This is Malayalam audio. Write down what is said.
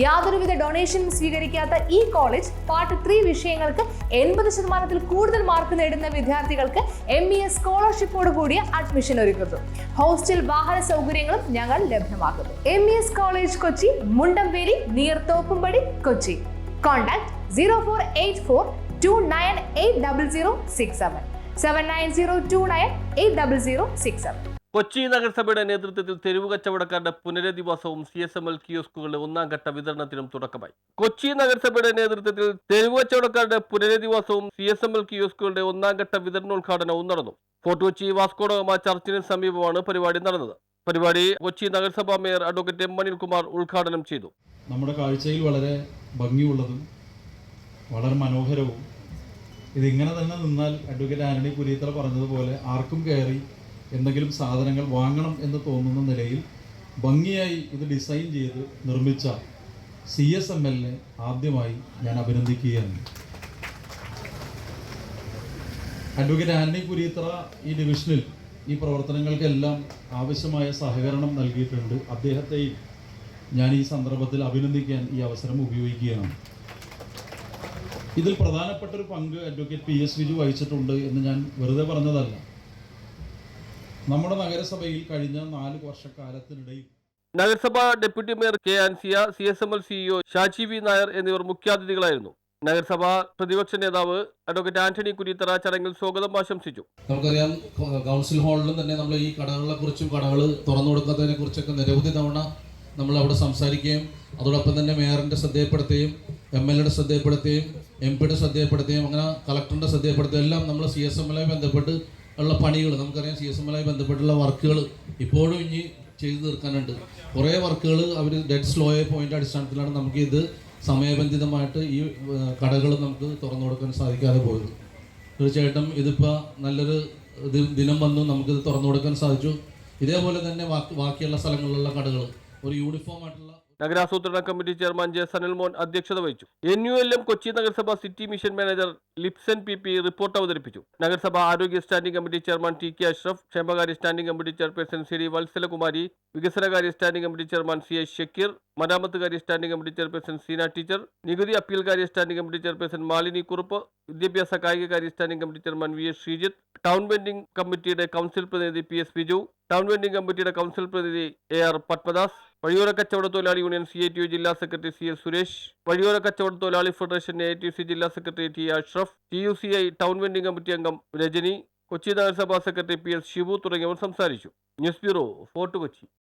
യാതൊരുവിധ ഡൊണേഷനും സ്വീകരിക്കാത്ത ഈ കോളേജ് പാർട്ട് 3 വിഷയങ്ങൾക്ക് 80% കൂടുതൽ മാർക്ക് നേടുന്ന വിദ്യാർത്ഥികൾക്ക് MES സ്കോളർഷിപ്പോട് കൂടിയ അഡ്മിഷൻ ഒരുക്കുന്നു. ഹോസ്റ്റൽ വാഹന സൗകര്യങ്ങളും ഞങ്ങൾ ലഭ്യമാക്കുന്നു. MES college Kochi, Mundamveli, near Thoppumpady, Kochi. Contact 0484298067 7902980067. Kochi നഗരസഭയുടെ നേതൃത്വത്തിൽ തെരുവ് കച്ചവടക്കാരുടെ പുനരധിവാസവും CSML കിയോസ്കുകളുടെ 1ാം ഘട്ട വിതരണത്തിനും തുടക്കമായി. കൊച്ചി നഗരസഭയുടെ നേതൃത്വത്തിൽ തെരുവ് കച്ചവടക്കാരുടെ പുനരധിവാസവും CSML കിയോസ്കുകളുടെ 1ാം ഘട്ട വിതരണോദ്ഘാടനവും നടന്നു. ഫോർട്ട് കൊച്ചി വാസ്കോഡഗാമ ചർച്ചിന് സമീപമാണ് പരിപാടി നടന്നത്. പരിപാടി കൊച്ചി നഗരസഭാ മേയർ അഡ്വക്കേറ്റ് M. അനിൽകുമാർ ഉദ്ഘാടനം ചെയ്തു. നമ്മുടെ കാഴ്ചയിൽ വളരെ ഭംഗിയുള്ളതും വളരെ മനോഹരവും, ഇതിങ്ങനെ തന്നെ നിന്നാൽ അഡ്വക്കേറ്റ് ആന്റണി കുരീത്തല പറഞ്ഞതുപോലെ ആർക്കും കയറി എന്തെങ്കിലും സാധനങ്ങൾ വാങ്ങണം എന്ന് തോന്നുന്ന നിലയിൽ ഭംഗിയായി ഇത് ഡിസൈൻ ചെയ്ത് നിർമ്മിച്ച CSMLനെ ആദ്യമായി ഞാൻ അഭിനന്ദിക്കുകയാണ്. അഡ്വക്കേറ്റ് ആന്റണി കുരീത്തല ഈ ഡിവിഷനിൽ ഈ പ്രവർത്തനങ്ങൾക്കെല്ലാം ആവശ്യമായ സഹകരണം നൽകിയിട്ടുണ്ട്. അദ്ദേഹത്തെയും ഞാൻ ഈ സന്ദർഭത്തിൽ അഭിനന്ദിക്കാൻ ഈ അവസരം ഉപയോഗിക്കുകയാണ്. ഇതിൽ പ്രധാനപ്പെട്ടൊരു പങ്ക് അഡ്വക്കേറ്റ് PS വിജു വഹിച്ചിട്ടുണ്ട് എന്ന് ഞാൻ വെറുതെ പറഞ്ഞതല്ല. നമ്മുടെ നഗരസഭയിൽ കഴിഞ്ഞ 4 വർഷക്കാലത്തിനിടയിൽ നഗരസഭ deputy mayor K. Ansiya, CSML CEO Shaji V. Nair എന്നിവർ മുഖ്യാതിഥികളായിരുന്നു. നഗരസഭാ പ്രതിപക്ഷ നേതാവ് അഡ്വക്കേറ്റ് ആന്റണി കുരീത്തറ ചടങ്ങിൽ സ്വാഗതം ആശംസിച്ചു. നമുക്കറിയാം, കൗൺസിൽ ഹാളിലും തന്നെ നമ്മൾ ഈ കടകളെ കുറിച്ചും കടകൾ തുറന്നു കൊടുക്കുന്നതിനെ കുറിച്ചൊക്കെ നിരവധി തവണ നമ്മൾ അവിടെ സംസാരിക്കുകയും അതോടൊപ്പം തന്നെ മേയറിൻ്റെ ശ്രദ്ധയപ്പെടുത്തുകയും MLAയുടെ ശ്രദ്ധയപ്പെടുത്തുകയും MP യുടെ ശ്രദ്ധയപ്പെടുത്തുകയും അങ്ങനെ കളക്ടറിൻ്റെ ശ്രദ്ധയപ്പെടുത്തുകയും എല്ലാം നമ്മൾ CSMLുമായി ബന്ധപ്പെട്ട് ഉള്ള പണികൾ, നമുക്കറിയാം CSMLുമായി ബന്ധപ്പെട്ടുള്ള വർക്കുകൾ ഇപ്പോഴും ഇനി ചെയ്തു തീർക്കാനുണ്ട്. കുറേ വർക്കുകൾ അവർ ഡെഡ് സ്ലോ പോയിന്റ് അടിസ്ഥാനത്തിലാണ് നമുക്ക് ഇത് സമയബന്ധിതമായിട്ട് ഈ കടകൾ നമുക്ക് തുറന്നു കൊടുക്കാൻ സാധിക്കാതെ പോയത്. തീർച്ചയായിട്ടും ഇതിപ്പോൾ നല്ലൊരു ദിനം വന്നു, നമുക്കിത് തുറന്നു കൊടുക്കാൻ സാധിച്ചു. ഇതേപോലെ തന്നെ ബാക്കിയുള്ള സ്ഥലങ്ങളിലുള്ള കടകൾ ഒരു യൂണിഫോം ആയിട്ടുള്ള. നഗരാസൂത്രണ കമ്മിറ്റി ചെയർമാൻ J. സനിൽമോൻ അധ്യക്ഷത വഹിച്ചു. NULM കൊച്ചി നഗരസഭ city mission manager Lipson PP report അവതരിപ്പിച്ചു. നഗരസഭ ആരോഗ്യ standing committee chairman TK Ashraf, ക്ഷേമകാര്യ standing committee chairperson CD Vatsalakumari, വികസനകാര്യ standing committee chairman CA Shakeer, മരാമത്തുകാര്യ standing committee chairperson Seena teacher, നികുതി അപ്പീൽ കാര്യ standing committee chairperson Malini Kurup, വിദ്യാഭ്യാസ കായികകാര്യ standing committee chairman VS Sreejith, town vending കമ്മിറ്റിയുടെ കൗൺസിൽ പ്രതിനിധി PS വിജു, ടൗൺ വെൻഡിംഗ് കമ്മിറ്റിയുടെ കൗൺസിൽ പ്രതിനിധി AR പത്മദാസ്, വഴിയോര കച്ചവട തൊഴിലാളി യൂണിയൻ CITU ജില്ലാ സെക്രട്ടറി CS സുരേഷ്, വഴിയോര കച്ചവട തൊഴിലാളി ഫെഡറേഷൻ AITC ജില്ലാ secretary T. Ashraf, TUCI town vending committee അംഗം രജനി, കൊച്ചി നഗരസഭാ സെക്രട്ടറി PS ഷിബു തുടങ്ങിയവർ സംസാരിച്ചു. News bureau, fort Kochi.